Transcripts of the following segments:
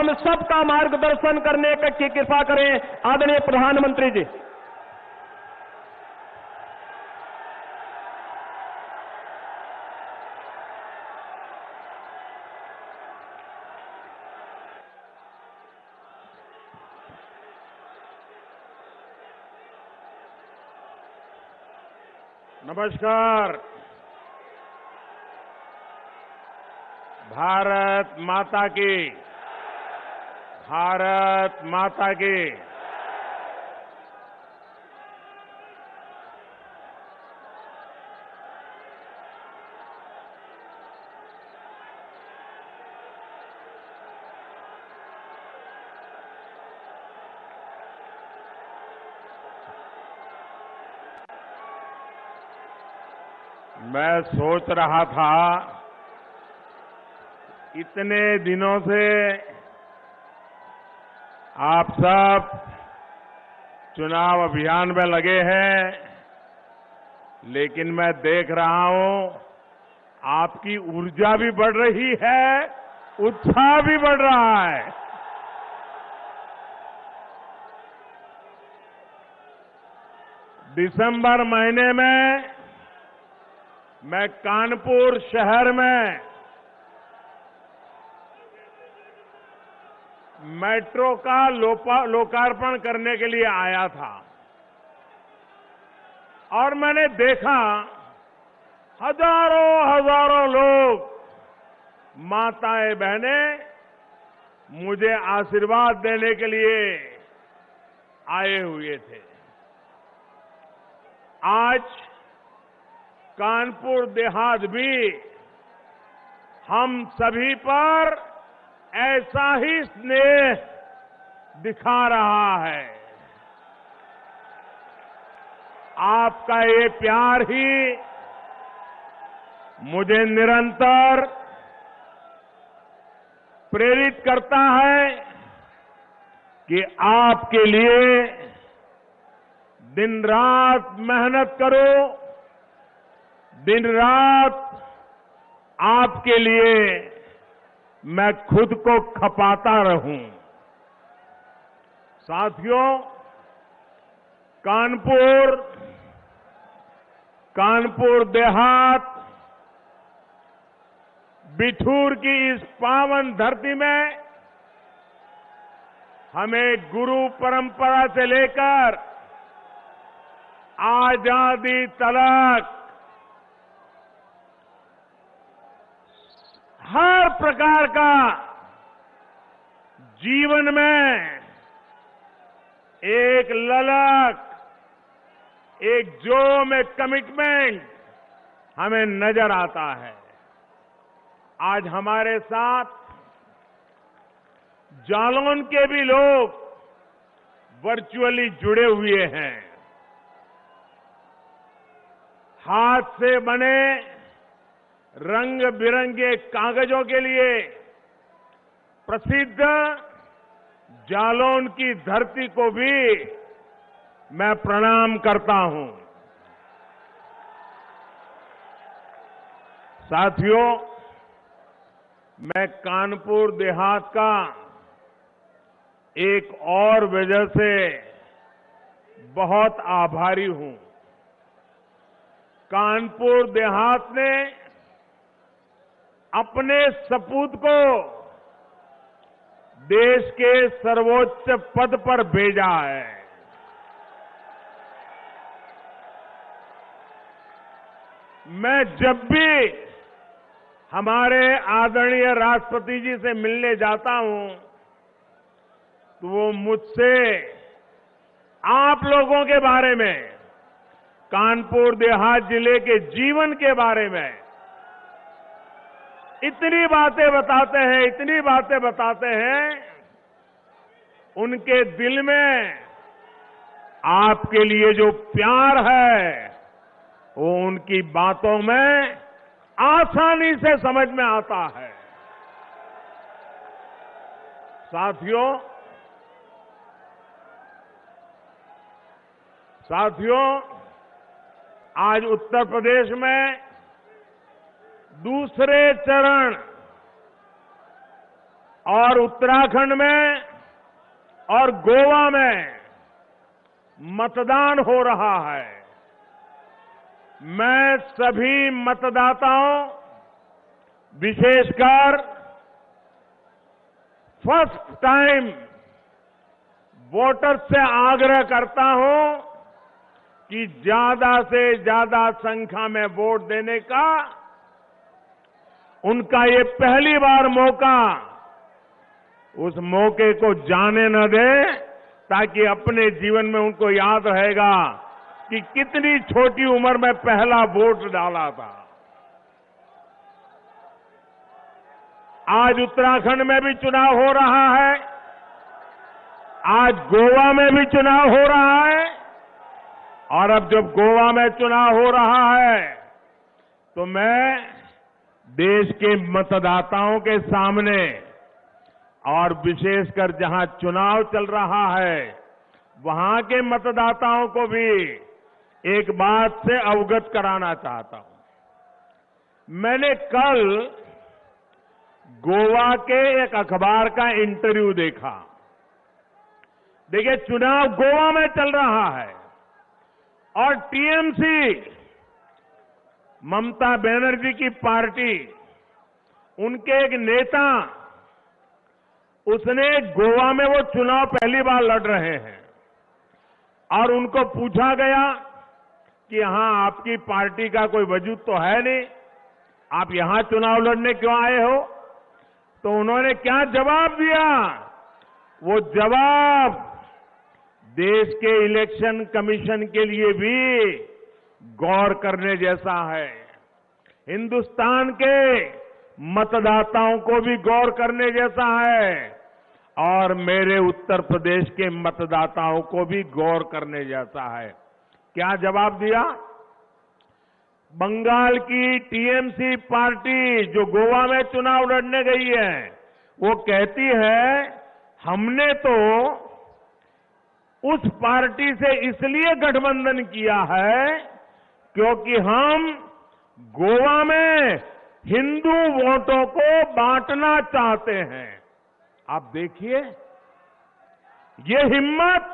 हम सबका मार्गदर्शन करने की कृपा करें आदरणीय प्रधानमंत्री जी। नमस्कार। भारत माता की, भारत माता की। मैं सोच रहा था, इतने दिनों से आप सब चुनाव अभियान में लगे हैं, लेकिन मैं देख रहा हूं आपकी ऊर्जा भी बढ़ रही है, उत्साह भी बढ़ रहा है। दिसंबर महीने में मैं कानपुर शहर में मेट्रो का लोकार्पण करने के लिए आया था और मैंने देखा हजारों हजारों लोग, माताएं बहनें मुझे आशीर्वाद देने के लिए आए हुए थे। आज कानपुर देहात भी हम सभी पर ऐसा ही स्नेह दिखा रहा है। आपका ये प्यार ही मुझे निरंतर प्रेरित करता है कि आपके लिए दिन रात मेहनत करो, दिन रात आपके लिए मैं खुद को खपाता रहूं। साथियों, कानपुर देहात बिठूर की इस पावन धरती में हमें गुरु परंपरा से लेकर आजादी तलक हर प्रकार का जीवन में एक ललक, एक जोम, एक कमिटमेंट हमें नजर आता है। आज हमारे साथ जालौन के भी लोग वर्चुअली जुड़े हुए हैं। हाथ से बने रंग बिरंगे कागजों के लिए प्रसिद्ध जालौन की धरती को भी मैं प्रणाम करता हूं। साथियों, मैं कानपुर देहात का एक और वजह से बहुत आभारी हूं। कानपुर देहात ने अपने सपूत को देश के सर्वोच्च पद पर भेजा है। मैं जब भी हमारे आदरणीय राष्ट्रपति जी से मिलने जाता हूं तो वो मुझसे आप लोगों के बारे में, कानपुर देहात जिले के जीवन के बारे में इतनी बातें बताते हैं, उनके दिल में आपके लिए जो प्यार है वो उनकी बातों में आसानी से समझ में आता है। साथियों, आज उत्तर प्रदेश में दूसरे चरण और उत्तराखंड में और गोवा में मतदान हो रहा है। मैं सभी मतदाताओं, विशेषकर फर्स्ट टाइम वोटर्स से आग्रह करता हूं कि ज्यादा से ज्यादा संख्या में वोट देने का उनका ये पहली बार मौका, उस मौके को जाने न दें, ताकि अपने जीवन में उनको याद रहेगा कि कितनी छोटी उम्र में पहला वोट डाला था। आज उत्तराखंड में भी चुनाव हो रहा है, आज गोवा में भी चुनाव हो रहा है, और अब जब गोवा में चुनाव हो रहा है तो मैं देश के मतदाताओं के सामने, और विशेषकर जहां चुनाव चल रहा है वहां के मतदाताओं को भी एक बात से अवगत कराना चाहता हूं। मैंने कल गोवा के एक अखबार का इंटरव्यू देखा। देखिए, चुनाव गोवा में चल रहा है और टीएमसी, ममता बनर्जी की पार्टी, उनके एक नेता, उसने गोवा में, वो चुनाव पहली बार लड़ रहे हैं, और उनको पूछा गया कि यहां आपकी पार्टी का कोई वजूद तो है नहीं, आप यहां चुनाव लड़ने क्यों आए हो? तो उन्होंने क्या जवाब दिया? वो जवाब देश के इलेक्शन कमीशन के लिए भी गौर करने जैसा है, हिंदुस्तान के मतदाताओं को भी गौर करने जैसा है, और मेरे उत्तर प्रदेश के मतदाताओं को भी गौर करने जैसा है। क्या जवाब दिया? बंगाल की टीएमसी पार्टी जो गोवा में चुनाव लड़ने गई है, वो कहती है हमने तो उस पार्टी से इसलिए गठबंधन किया है क्योंकि हम गोवा में हिंदू वोटों को बांटना चाहते हैं। आप देखिए, ये हिम्मत,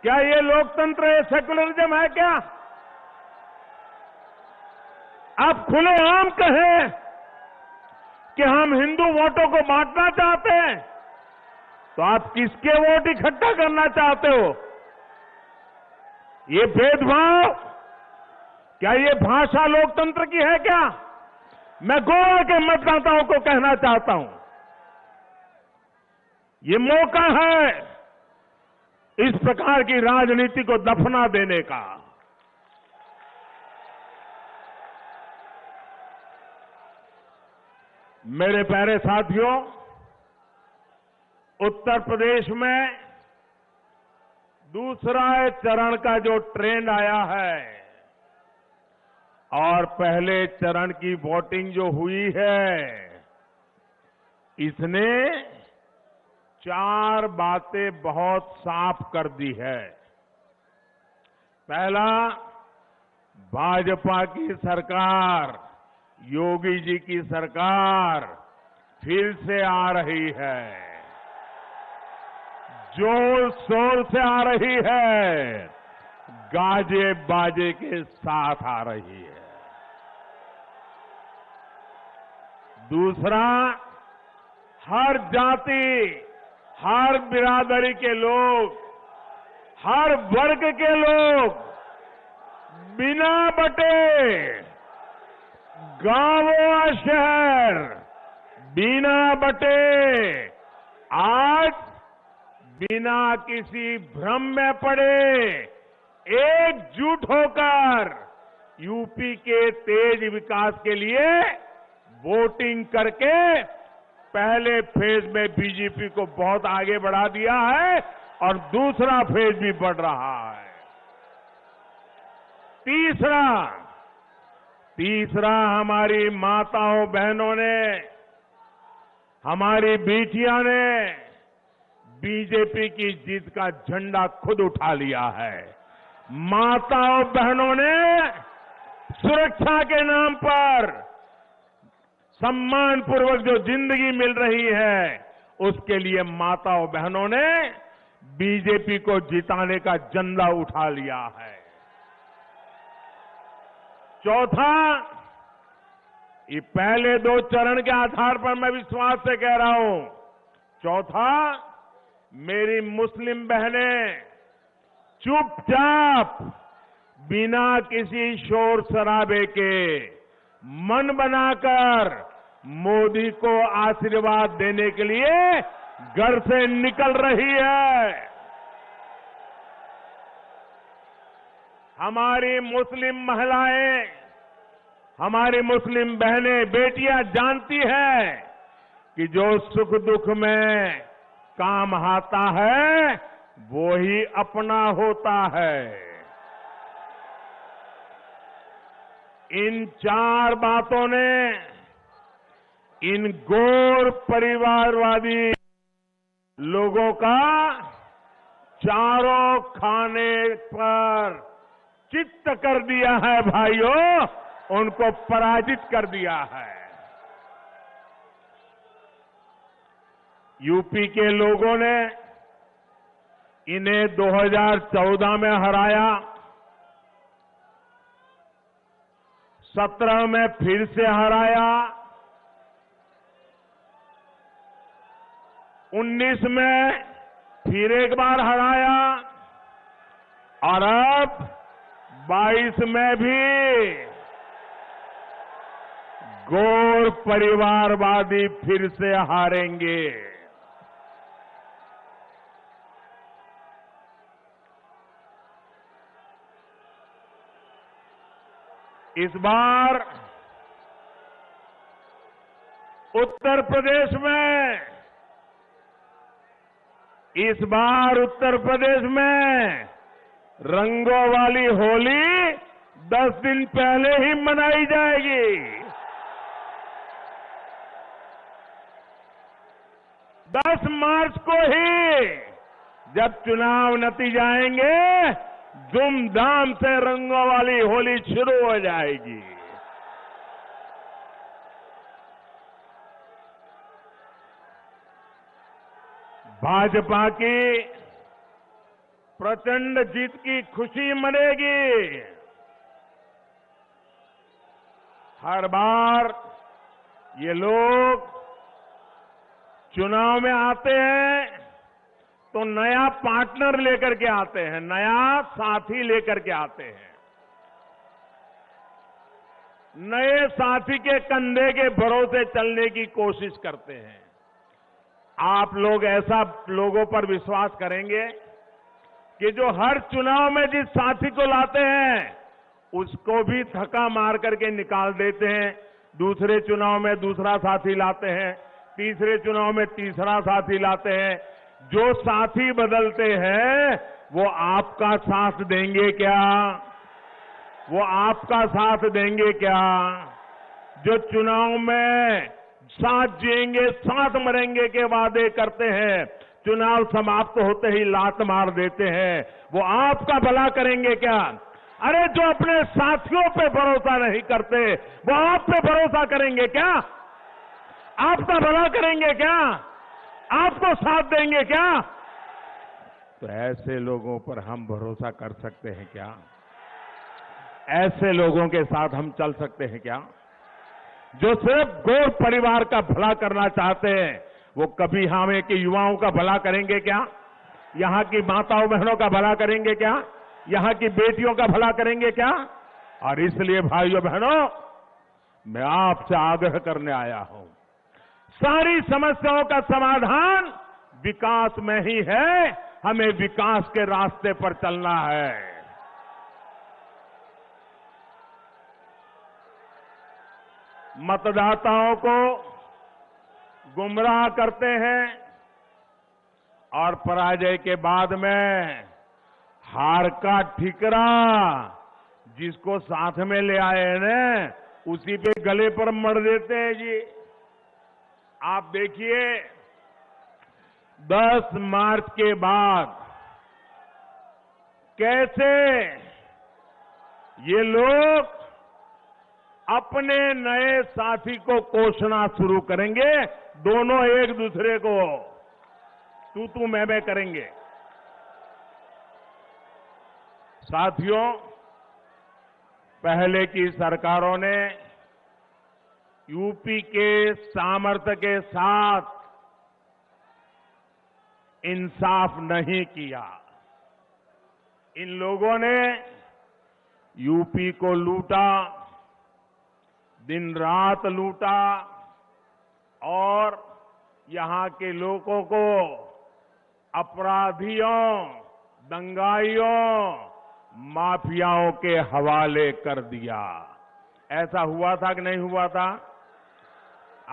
क्या ये लोकतंत्र, ये सेकुलरिज्म है क्या? आप खुलेआम कहें कि हम हिंदू वोटों को बांटना चाहते हैं, तो आप किसके वोट इकट्ठा करना चाहते हो? ये भेदभाव, क्या ये भाषा लोकतंत्र की है क्या? मैं गोवा के मतदाताओं को कहना चाहता हूं, ये मौका है इस प्रकार की राजनीति को दफना देने का। मेरे प्यारे साथियों, उत्तर प्रदेश में दूसरा चरण का जो ट्रेंड आया है, और पहले चरण की वोटिंग जो हुई है, इसने 4 बातें बहुत साफ कर दी है। पहला, भाजपा की सरकार, योगी जी की सरकार फिर से आ रही है, जोर शोर से आ रही है, गाजे बाजे के साथ आ रही है। दूसरा, हर जाति, हर बिरादरी के लोग, हर वर्ग के लोग बिना बटे, गांव और शहर बिना बटे, आज बिना किसी भ्रम में पड़े एकजुट होकर यूपी के तेज विकास के लिए वोटिंग करके पहले फेज में बीजेपी को बहुत आगे बढ़ा दिया है, और दूसरा फेज भी बढ़ रहा है। तीसरा, हमारी माताओं बहनों ने, हमारी बेटियां ने बीजेपी की जीत का झंडा खुद उठा लिया है। माताओं बहनों ने सुरक्षा के नाम पर सम्मानपूर्वक जो जिंदगी मिल रही है, उसके लिए माताओं बहनों ने बीजेपी को जिताने का झंडा उठा लिया है। चौथा, ये पहले 2 चरण के आधार पर मैं विश्वास से कह रहा हूं। चौथा, मेरी मुस्लिम बहनें चुपचाप बिना किसी शोर शराबे के मन बनाकर मोदी को आशीर्वाद देने के लिए घर से निकल रही है। हमारी मुस्लिम महिलाएं, हमारी मुस्लिम बहनें, बेटियां जानती हैं कि जो सुख दुख में काम आता है वो ही अपना होता है। इन 4 बातों ने इन गौर परिवारवादी लोगों का चारों खाने पर चित्त कर दिया है भाइयों, उनको पराजित कर दिया है। यूपी के लोगों ने इन्हें 2014 में हराया, 17 में फिर से हराया, 19 में फिर एक बार हराया और अब 22 में भी गौर परिवारवादी फिर से हारेंगे। इस बार उत्तर प्रदेश में रंगों वाली होली 10 दिन पहले ही मनाई जाएगी। 10 मार्च को ही जब चुनाव नतीजे आएंगे, धूमधाम से रंगों वाली होली शुरू हो जाएगी। भाजपा की प्रचंड जीत की खुशी मनेगी। हर बार ये लोग चुनाव में आते हैं तो नया पार्टनर लेकर के आते हैं, नया साथी लेकर के आते हैं। नए साथी के कंधे के भरोसे चलने की कोशिश करते हैं। आप लोग ऐसा लोगों पर विश्वास करेंगे कि जो हर चुनाव में जिस साथी को लाते हैं उसको भी धक्का मार करके निकाल देते हैं, दूसरे चुनाव में दूसरा साथी लाते हैं, तीसरे चुनाव में तीसरा साथी लाते हैं। जो साथी बदलते हैं वो आपका साथ देंगे क्या? वो आपका साथ देंगे क्या? जो चुनाव में साथ जिएंगे साथ मरेंगे के वादे करते हैं, चुनाव समाप्त होते ही लात मार देते हैं, वो आपका भला करेंगे क्या? अरे जो अपने साथियों पे भरोसा नहीं करते वो आप पे भरोसा करेंगे क्या? आपका भला करेंगे क्या? आपको साथ देंगे क्या? तो ऐसे लोगों पर हम भरोसा कर सकते हैं क्या? ऐसे लोगों के साथ हम चल सकते हैं क्या? जो सिर्फ गौर परिवार का भला करना चाहते हैं, वो कभी हमें के युवाओं का भला करेंगे क्या? यहां की माताओं बहनों का भला करेंगे क्या? यहां की बेटियों का भला करेंगे क्या? और इसलिए भाइयों बहनों, मैं आपसे आग्रह करने आया हूं, सारी समस्याओं का समाधान विकास में ही है, हमें विकास के रास्ते पर चलना है। मतदाताओं को गुमराह करते हैं और पराजय के बाद में हार का ठिकरा जिसको साथ में ले आए हैं ना, उसी पे गले पर मर देते हैं जी। आप देखिए 10 मार्च के बाद कैसे ये लोग अपने नए साथी को कोसना शुरू करेंगे। दोनों एक दूसरे को तू मैं करेंगे। साथियों, पहले की सरकारों ने यूपी के सामर्थ्य के साथ इंसाफ नहीं किया। इन लोगों ने यूपी को लूटा, दिन रात लूटा और यहां के लोगों को अपराधियों, दंगाइयों, माफियाओं के हवाले कर दिया। ऐसा हुआ था कि नहीं हुआ था?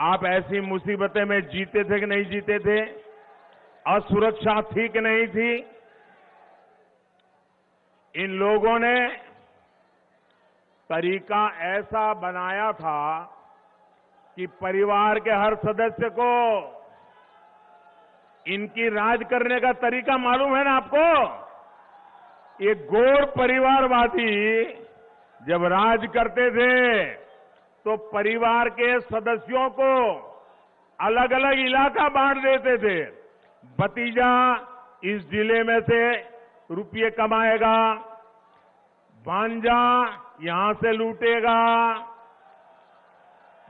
आप ऐसी मुसीबतें में जीते थे कि नहीं जीते थे? असुरक्षा थी कि नहीं थी? इन लोगों ने तरीका ऐसा बनाया था कि परिवार के हर सदस्य को इनकी राज करने का तरीका मालूम है ना आपको? ये गौर परिवारवादी जब राज करते थे तो परिवार के सदस्यों को अलग अलग इलाका बांट देते थे। भतीजा इस जिले में से रुपये कमाएगा, भांजा यहां से लूटेगा,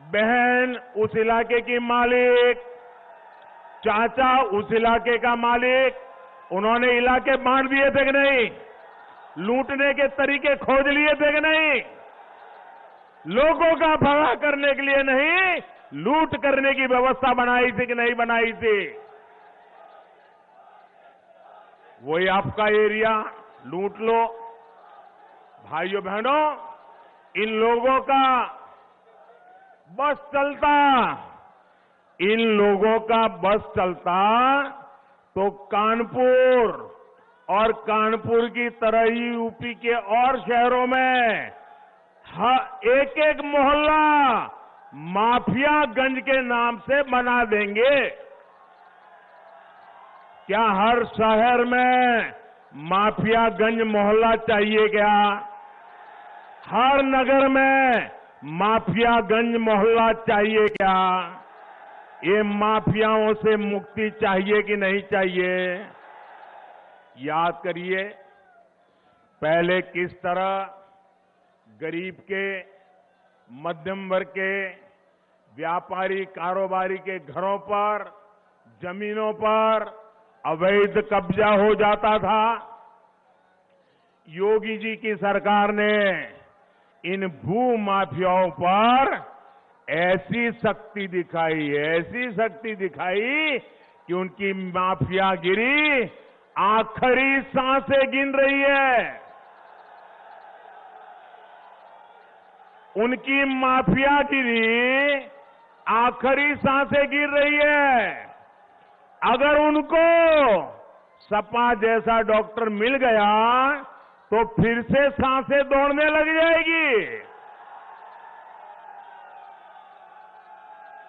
बहन उस इलाके की मालिक, चाचा उस इलाके का मालिक। उन्होंने इलाके बांट दिए थे कि नहीं? लूटने के तरीके खोज लिए थे कि नहीं? लोगों का भला करने के लिए नहीं, लूट करने की व्यवस्था बनाई थी कि नहीं बनाई थी? वही आपका एरिया लूट लो। भाइयों बहनों, इन लोगों का बस चलता, इन लोगों का बस चलता तो कानपुर और कानपुर की तरह ही यूपी के और शहरों में एक एक मोहल्ला माफियागंज के नाम से बना देंगे। क्या हर शहर में माफियागंज मोहल्ला चाहिए क्या? हर नगर में माफियागंज मोहल्ला चाहिए क्या? ये माफियाओं से मुक्ति चाहिए कि नहीं चाहिए? याद करिए, पहले किस तरह गरीब के, मध्यम वर्ग के, व्यापारी कारोबारी के घरों पर, जमीनों पर अवैध कब्जा हो जाता था। योगी जी की सरकार ने इन भू माफियाओं पर ऐसी शक्ति दिखाई कि उनकी माफियागिरी आखिरी सांसें गिन रही है। उनकी माफियागिरी आखिरी सांसें गिर रही है। अगर उनको सपा जैसा डॉक्टर मिल गया तो फिर से सांसें दौड़ने लग जाएगी।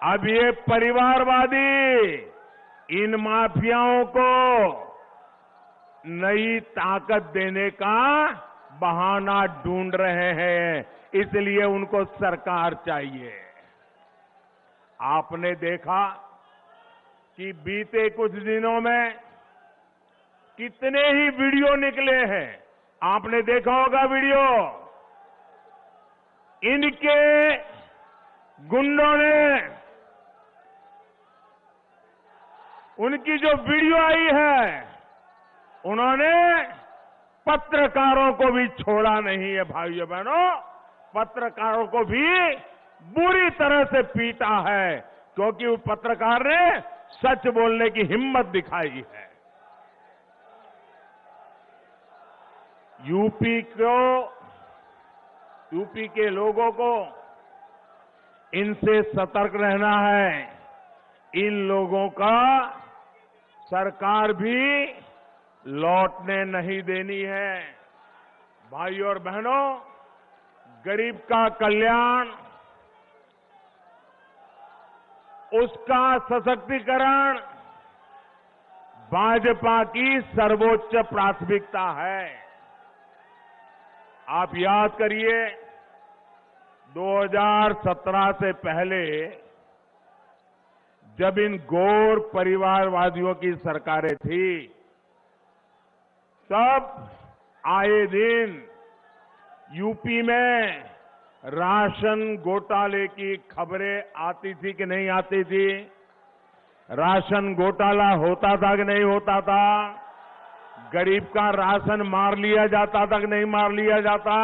अब ये परिवारवादी इन माफियाओं को नई ताकत देने का बहाना ढूंढ रहे हैं, इसलिए उनको सरकार चाहिए। आपने देखा कि बीते कुछ दिनों में कितने ही वीडियो निकले हैं। आपने देखा होगा वीडियो, इनके गुंडों ने उनकी जो वीडियो आई है, उन्होंने पत्रकारों को भी छोड़ा नहीं है। भाइयों बहनों, पत्रकारों को भी बुरी तरह से पीटा है, क्योंकि उस पत्रकार ने सच बोलने की हिम्मत दिखाई है। यूपी के लोगों को इनसे सतर्क रहना है। इन लोगों का सरकार भी लौटने नहीं देनी है। भाइयों और बहनों, गरीब का कल्याण, उसका सशक्तिकरण भाजपा की सर्वोच्च प्राथमिकता है। आप याद करिए, 2017 से पहले जब इन गौर परिवारवादियों की सरकारें थी, तब आए दिन यूपी में राशन घोटाले की खबरें आती थी कि नहीं आती थी? राशन घोटाला होता था कि नहीं होता था? गरीब का राशन मार लिया जाता था कि नहीं मार लिया जाता?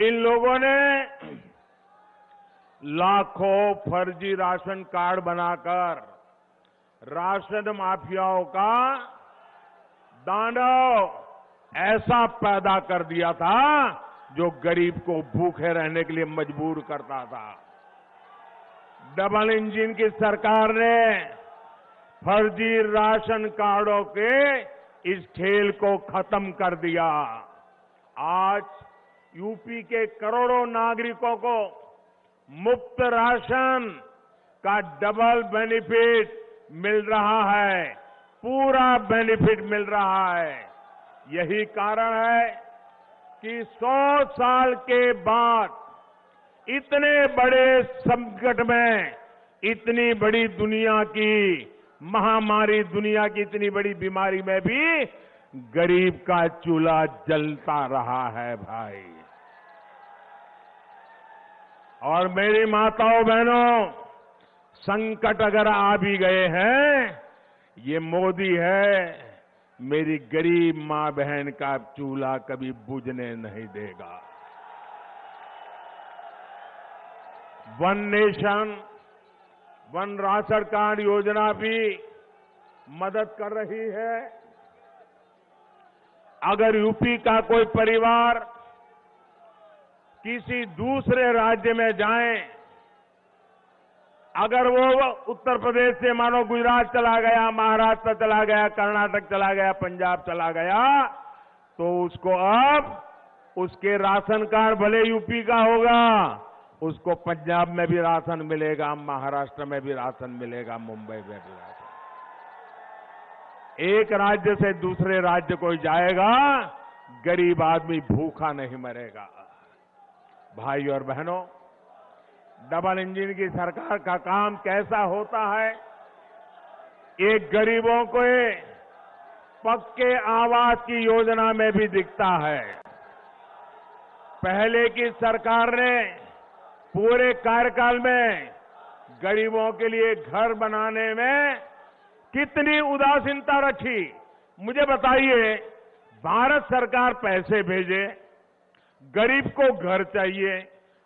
इन लोगों ने लाखों फर्जी राशन कार्ड बनाकर राशन माफियाओं का दांडव ऐसा पैदा कर दिया था जो गरीब को भूखे रहने के लिए मजबूर करता था। डबल इंजन की सरकार ने फर्जी राशन कार्डों के इस खेल को खत्म कर दिया। आज यूपी के करोड़ों नागरिकों को मुफ्त राशन का डबल बेनिफिट मिल रहा है, पूरा बेनिफिट मिल रहा है। यही कारण है कि 100 साल के बाद इतने बड़े संकट में, इतनी बड़ी दुनिया की महामारी, दुनिया की इतनी बड़ी बीमारी में भी गरीब का चूल्हा जलता रहा है भाई। और मेरी माताओं बहनों, संकट अगर आ भी गए हैं, ये मोदी है, मेरी गरीब मां बहन का चूल्हा कभी बुझने नहीं देगा। One nation one ration card योजना भी मदद कर रही है। अगर यूपी का कोई परिवार किसी दूसरे राज्य में जाए, अगर वो उत्तर प्रदेश से मानो गुजरात चला गया, महाराष्ट्र चला गया, कर्नाटक चला गया, पंजाब चला गया, तो उसको अब उसके राशन कार्ड भले यूपी का होगा, उसको पंजाब में भी राशन मिलेगा, महाराष्ट्र में भी राशन मिलेगा, मुंबई में भी राशन। एक राज्य से दूसरे राज्य कोई जाएगा, गरीब आदमी भूखा नहीं मरेगा। भाई और बहनों, डबल इंजन की सरकार का काम कैसा होता है? एक गरीबों को पक्के आवास की योजना में भी दिखता है। पहले की सरकार ने पूरे कार्यकाल में गरीबों के लिए घर बनाने में कितनी उदासीनता रखी। मुझे बताइए, भारत सरकार पैसे भेजे, गरीब को घर चाहिए,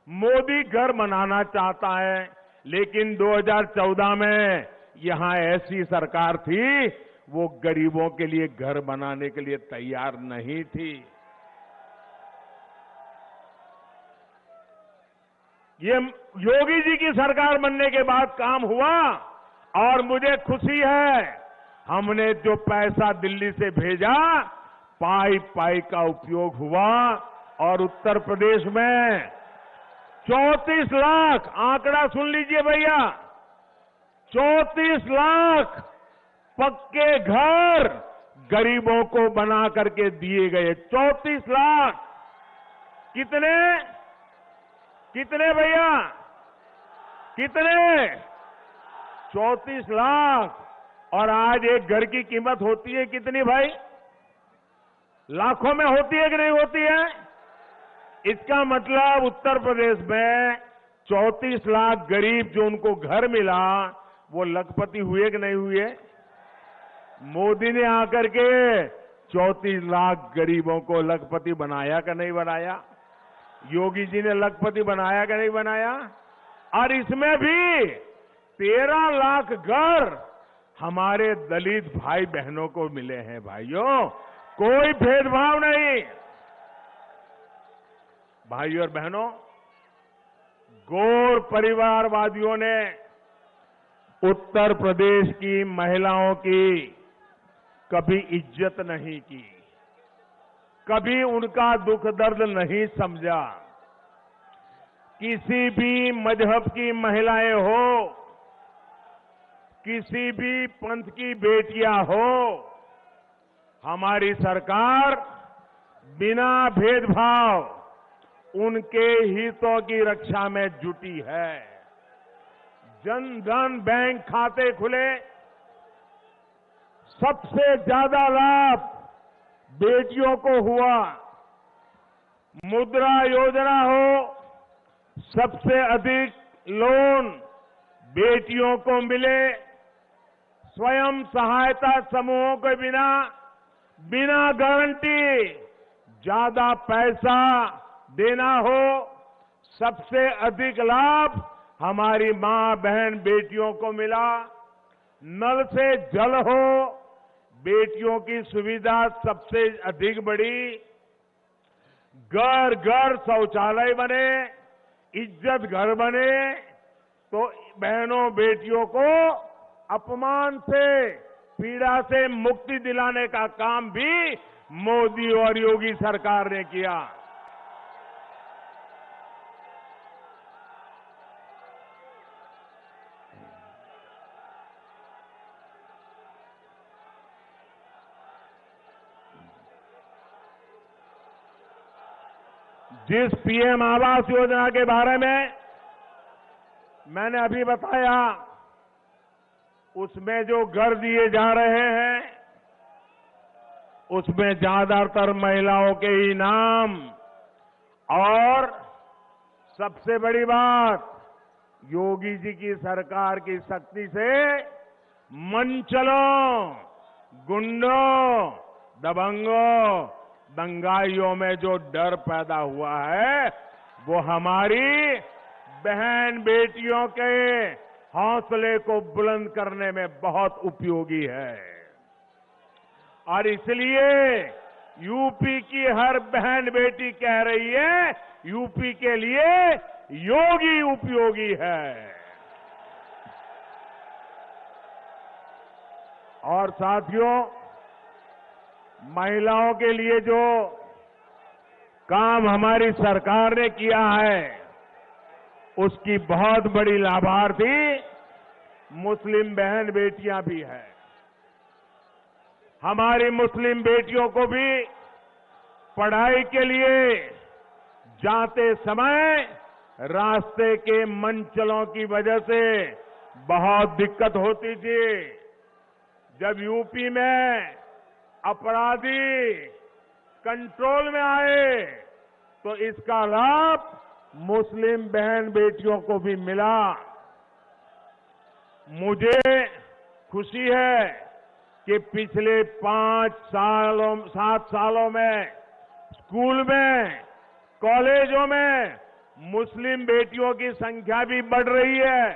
मोदी घर बनाना चाहता है, लेकिन 2014 में यहां ऐसी सरकार थी, वो गरीबों के लिए घर बनाने के लिए तैयार नहीं थी। ये योगी जी की सरकार बनने के बाद काम हुआ और मुझे खुशी है, हमने जो पैसा दिल्ली से भेजा, पाई पाई का उपयोग हुआ और उत्तर प्रदेश में 34 लाख, आंकड़ा सुन लीजिए भैया, 34 लाख पक्के घर गरीबों को बना करके दिए गए। 34 लाख। कितने कितने भैया, कितने? 34 लाख। और आज एक घर की कीमत होती है कितनी भाई? लाखों में होती है कि नहीं होती है? इसका मतलब उत्तर प्रदेश में 34 लाख गरीब जो उनको घर मिला, वो लखपति हुए कि नहीं हुए? मोदी ने आकर के 34 लाख गरीबों को लखपति बनाया कि नहीं बनाया? योगी जी ने लखपति बनाया कि नहीं बनाया? और इसमें भी 13 लाख घर हमारे दलित भाई बहनों को मिले हैं। भाइयों, कोई भेदभाव नहीं। भाइयों और बहनों, गौर परिवारवादियों ने उत्तर प्रदेश की महिलाओं की कभी इज्जत नहीं की, कभी उनका दुख दर्द नहीं समझा। किसी भी मजहब की महिलाएं हो, किसी भी पंथ की बेटियां हो, हमारी सरकार बिना भेदभाव उनके हितों की रक्षा में जुटी है। जन धन बैंक खाते खुले, सबसे ज्यादा लाभ बेटियों को हुआ। मुद्रा योजना हो, सबसे अधिक लोन बेटियों को मिले। स्वयं सहायता समूहों के बिना गारंटी ज्यादा पैसा देना हो, सबसे अधिक लाभ हमारी मां बहन बेटियों को मिला। नल से जल हो, बेटियों की सुविधा सबसे अधिक बढ़ी। घर घर शौचालय बने, इज्जत घर बने, तो बहनों बेटियों को अपमान से, पीड़ा से मुक्ति दिलाने का काम भी मोदी और योगी सरकार ने किया। जिस पीएम आवास योजना के बारे में मैंने अभी बताया, उसमें जो घर दिए जा रहे हैं, उसमें ज्यादातर महिलाओं के ही नाम। और सबसे बड़ी बात, योगी जी की सरकार की शक्ति से मनचलों, गुंडों, दबंगों, दंगाइयों में जो डर पैदा हुआ है, वो हमारी बहन बेटियों के हौसले को बुलंद करने में बहुत उपयोगी है। और इसलिए यूपी की हर बहन बेटी कह रही है, यूपी के लिए योगी उपयोगी है। और साथियों, महिलाओं के लिए जो काम हमारी सरकार ने किया है, उसकी बहुत बड़ी लाभार्थी मुस्लिम बहन बेटियां भी हैं। हमारी मुस्लिम बेटियों को भी पढ़ाई के लिए जाते समय रास्ते के मनचलों की वजह से बहुत दिक्कत होती थी। जब यूपी में अपराधी कंट्रोल में आए, तो इसका लाभ मुस्लिम बहन बेटियों को भी मिला। मुझे खुशी है कि पिछले 7 सालों में स्कूल में, कॉलेजों में मुस्लिम बेटियों की संख्या भी बढ़ रही है।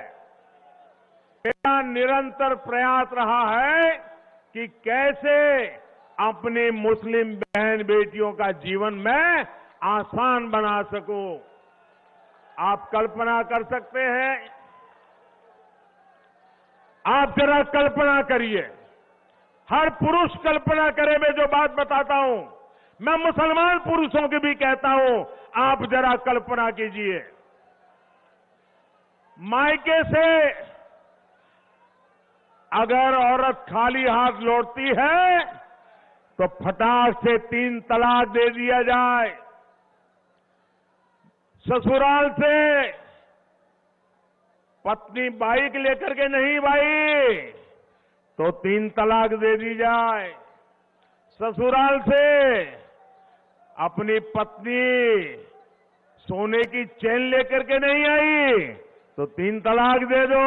मेरा निरंतर प्रयास रहा है कि कैसे अपनी मुस्लिम बहन बेटियों का जीवन मैं आसान बना सकूं। आप कल्पना कर सकते हैं, आप जरा कल्पना करिए, हर पुरुष कल्पना करे। मैं जो बात बताता हूं, मैं मुसलमान पुरुषों की भी कहता हूं, आप जरा कल्पना कीजिए। मायके से अगर औरत खाली हाथ लौटती है, तो फटाक से 3 तलाक दे दिया जाए। ससुराल से पत्नी बाइक लेकर के नहीं भाई, तो 3 तलाक दे दी जाए। ससुराल से अपनी पत्नी सोने की चेन लेकर के नहीं आई, तो 3 तलाक दे दो।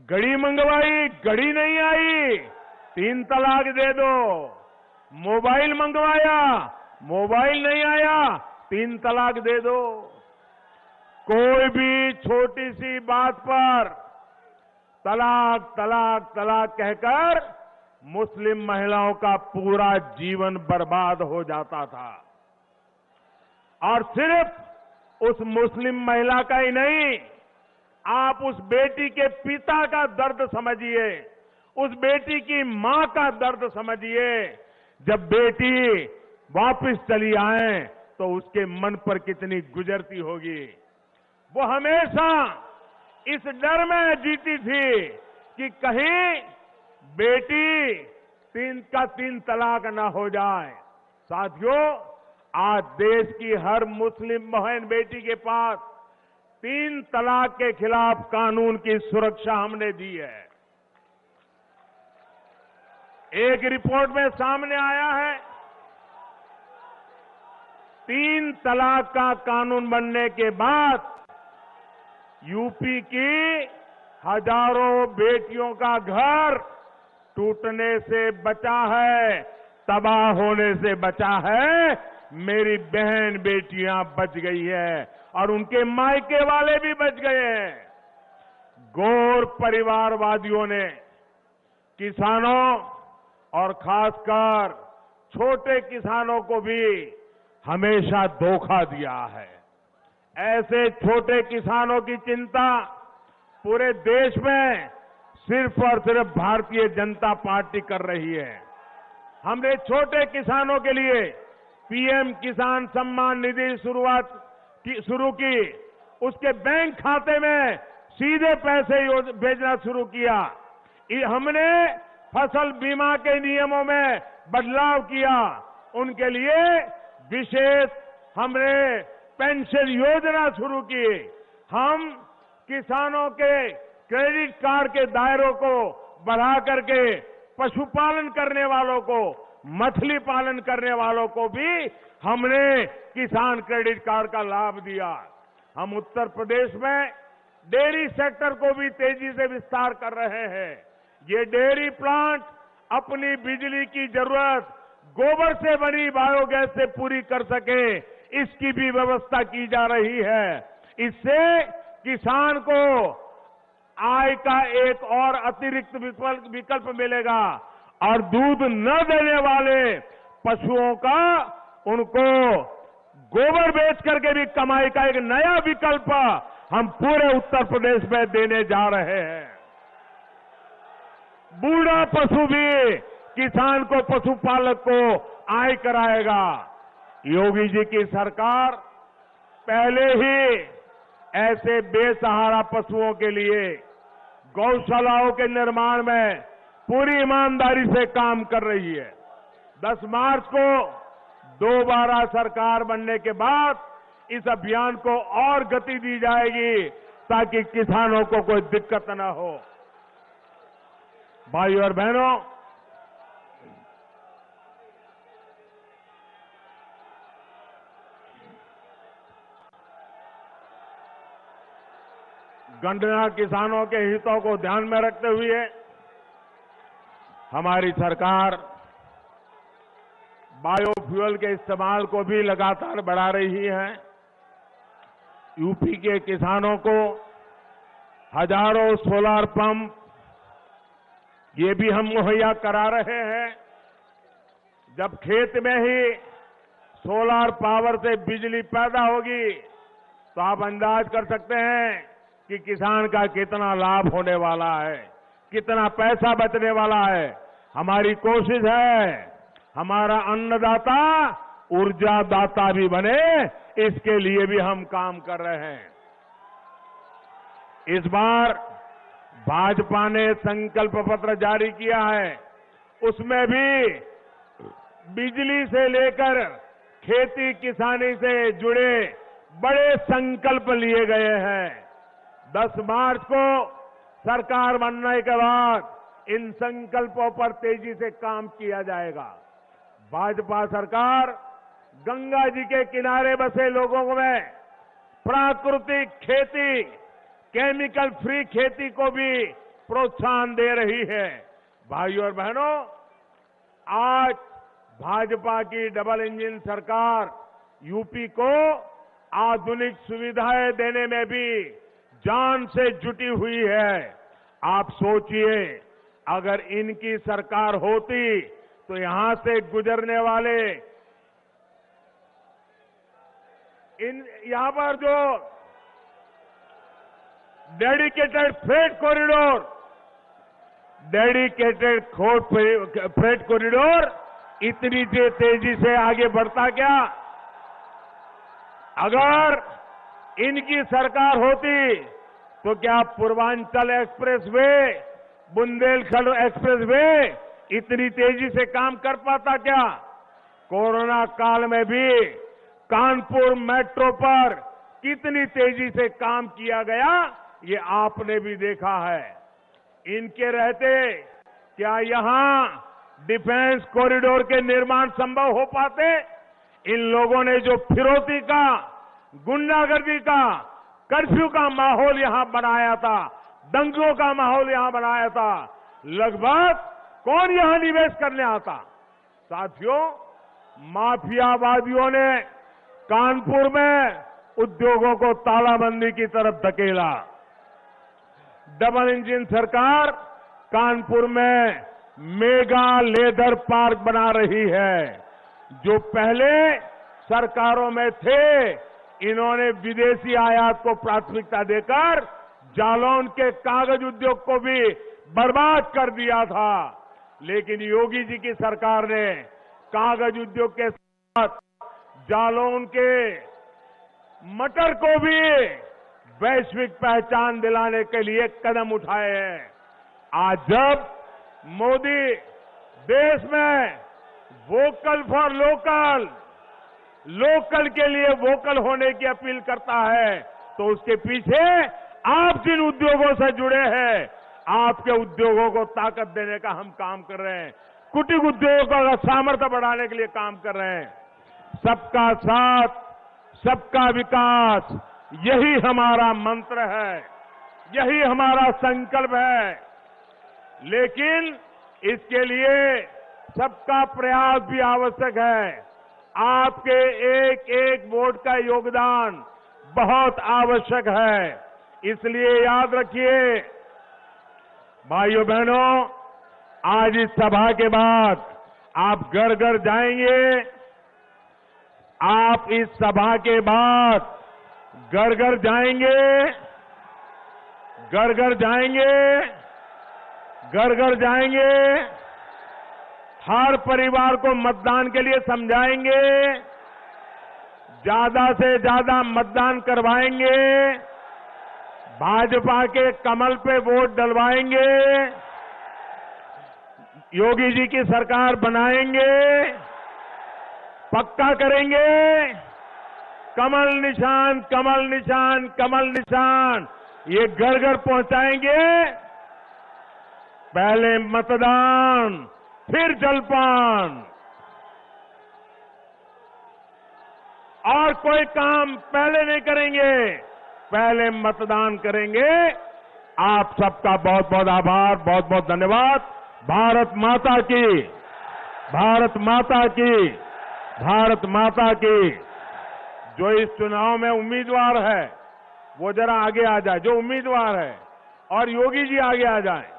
घड़ी मंगवाई, घड़ी नहीं आई, 3 तलाक दे दो। मोबाइल मंगवाया, मोबाइल नहीं आया, 3 तलाक दे दो। कोई भी छोटी सी बात पर तलाक तलाक तलाक कहकर मुस्लिम महिलाओं का पूरा जीवन बर्बाद हो जाता था। और सिर्फ उस मुस्लिम महिला का ही नहीं, आप उस बेटी के पिता का दर्द समझिए, उस बेटी की मां का दर्द समझिए। जब बेटी वापस चली आए, तो उसके मन पर कितनी गुजरती होगी। वो हमेशा इस डर में जीती थी कि कहीं बेटी 3 तलाक ना हो जाए। साथियों, आज देश की हर मुस्लिम बहन बेटी के पास 3 तलाक के खिलाफ कानून की सुरक्षा हमने दी है। एक रिपोर्ट में सामने आया है 3 तलाक का कानून बनने के बाद यूपी की हजारों बेटियों का घर टूटने से बचा है, तबाह होने से बचा है। मेरी बहन बेटियां बच गई है और उनके मायके वाले भी बच गए हैं। गौर परिवारवादियों ने किसानों और खासकर छोटे किसानों को भी हमेशा धोखा दिया है। ऐसे छोटे किसानों की चिंता पूरे देश में सिर्फ और सिर्फ भारतीय जनता पार्टी कर रही है। हमने छोटे किसानों के लिए पीएम किसान सम्मान निधि शुरू की, उसके बैंक खाते में सीधे पैसे भेजना शुरू किया। हमने फसल बीमा के नियमों में बदलाव किया, उनके लिए विशेष हमने पेंशन योजना शुरू की। हम किसानों के क्रेडिट कार्ड के दायरों को बढ़ा करके पशुपालन करने वालों को, मछली पालन करने वालों को भी हमने किसान क्रेडिट कार्ड का लाभ दिया। हम उत्तर प्रदेश में डेयरी सेक्टर को भी तेजी से विस्तार कर रहे हैं। ये डेयरी प्लांट अपनी बिजली की जरूरत गोबर से बनी बायोगैस से पूरी कर सके, इसकी भी व्यवस्था की जा रही है। इससे किसान को आय का एक और अतिरिक्त विकल्प मिलेगा और दूध न देने वाले पशुओं का उनको गोबर बेच करके भी कमाई का एक नया विकल्प हम पूरे उत्तर प्रदेश में देने जा रहे हैं। बूढ़ा पशु भी किसान को, पशुपालक को आय कराएगा। योगी जी की सरकार पहले ही ऐसे बेसहारा पशुओं के लिए गौशालाओं के निर्माण में पूरी ईमानदारी से काम कर रही है। 10 मार्च को दोबारा सरकार बनने के बाद इस अभियान को और गति दी जाएगी ताकि किसानों को कोई दिक्कत न हो। भाइयों और बहनों, गन्ना किसानों के हितों को ध्यान में रखते हुए हमारी सरकार बायोफ्यूल के इस्तेमाल को भी लगातार बढ़ा रही है। यूपी के किसानों को हजारों सोलर पंप ये भी हम मुहैया करा रहे हैं। जब खेत में ही सोलर पावर से बिजली पैदा होगी तो आप अंदाज कर सकते हैं कि किसान का कितना लाभ होने वाला है, कितना पैसा बचने वाला है। हमारी कोशिश है हमारा अन्नदाता ऊर्जा दाता भी बने, इसके लिए भी हम काम कर रहे हैं। इस बार भाजपा ने संकल्प पत्र जारी किया है, उसमें भी बिजली से लेकर खेती किसानी से जुड़े बड़े संकल्प लिए गए हैं। 10 मार्च को सरकार बनने के बाद इन संकल्पों पर तेजी से काम किया जाएगा। भाजपा सरकार गंगा जी के किनारे बसे लोगों में प्राकृतिक खेती, केमिकल फ्री खेती को भी प्रोत्साहन दे रही है। भाइयों और बहनों, आज भाजपा की डबल इंजन सरकार यूपी को आधुनिक सुविधाएं देने में भी जान से जुटी हुई है। आप सोचिए, अगर इनकी सरकार होती तो यहां से गुजरने वाले यहां पर जो डेडिकेटेड फ्रेट कॉरिडोर इतनी तेजी से आगे बढ़ता क्या? अगर इनकी सरकार होती तो क्या पूर्वांचल एक्सप्रेसवे, बुंदेलखंड एक्सप्रेसवे इतनी तेजी से काम कर पाता क्या? कोरोना काल में भी कानपुर मेट्रो पर कितनी तेजी से काम किया गया, ये आपने भी देखा है। इनके रहते क्या यहां डिफेंस कॉरिडोर के निर्माण संभव हो पाते? इन लोगों ने जो फिरौती का, गुंडागर्दी का, कर्फ्यू का माहौल यहां बनाया था, दंगों का माहौल यहां बनाया था, लगभग कौन यहां निवेश करने आता? साथियों, माफियावादियों ने कानपुर में उद्योगों को तालाबंदी की तरफ धकेला। डबल इंजन सरकार कानपुर में मेगा लेदर पार्क बना रही है। जो पहले सरकारों में थे, इन्होंने विदेशी आयात को प्राथमिकता देकर जालौन के कागज उद्योग को भी बर्बाद कर दिया था। लेकिन योगी जी की सरकार ने कागज उद्योग के साथ जालौन के मटर को भी वैश्विक पहचान दिलाने के लिए कदम उठाए हैं। आज जब मोदी देश में वोकल फॉर लोकल, लोकल के लिए वोकल होने की अपील करता है, तो उसके पीछे आप जिन उद्योगों से जुड़े हैं, आपके उद्योगों को ताकत देने का हम काम कर रहे हैं। कुटीर उद्योगों का सामर्थ्य बढ़ाने के लिए काम कर रहे हैं। सबका साथ, सबका विकास, यही हमारा मंत्र है, यही हमारा संकल्प है। लेकिन इसके लिए सबका प्रयास भी आवश्यक है। आपके एक एक वोट का योगदान बहुत आवश्यक है। इसलिए याद रखिए भाइयों बहनों, आज इस सभा के बाद आप घर घर जाएंगे। आप इस सभा के बाद घर घर जाएंगे, घर घर जाएंगे, घर घर जाएंगे, हर परिवार को मतदान के लिए समझाएंगे, ज्यादा से ज्यादा मतदान करवाएंगे, भाजपा के कमल पे वोट डलवाएंगे, योगी जी की सरकार बनाएंगे, पक्का करेंगे। कमल निशान, कमल निशान, कमल निशान, ये घर घर पहुंचाएंगे। पहले मतदान, फिर जलपान, और कोई काम पहले नहीं करेंगे, पहले मतदान करेंगे। आप सबका बहुत बहुत आभार, बहुत बहुत धन्यवाद। भारत माता की, भारत माता की, भारत माता की। जो इस चुनाव में उम्मीदवार है वो जरा आगे आ जाए, जो उम्मीदवार है, और योगी जी आगे आ जाए।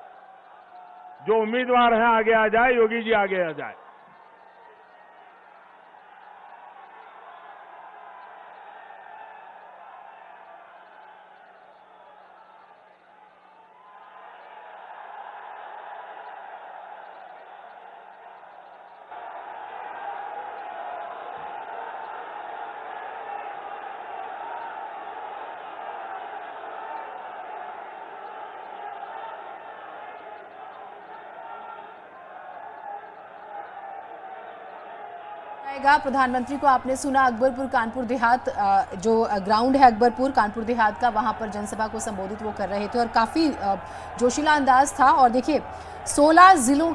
जो उम्मीदवार है आगे आ जाए, योगी जी आगे आ जाए। प्रधानमंत्री को आपने सुना अकबरपुर कानपुर देहात, जो ग्राउंड है अकबरपुर कानपुर देहात का, वहां पर जनसभा को संबोधित वो कर रहे थे और काफी जोशीला अंदाज था। और देखिए 16 जिलों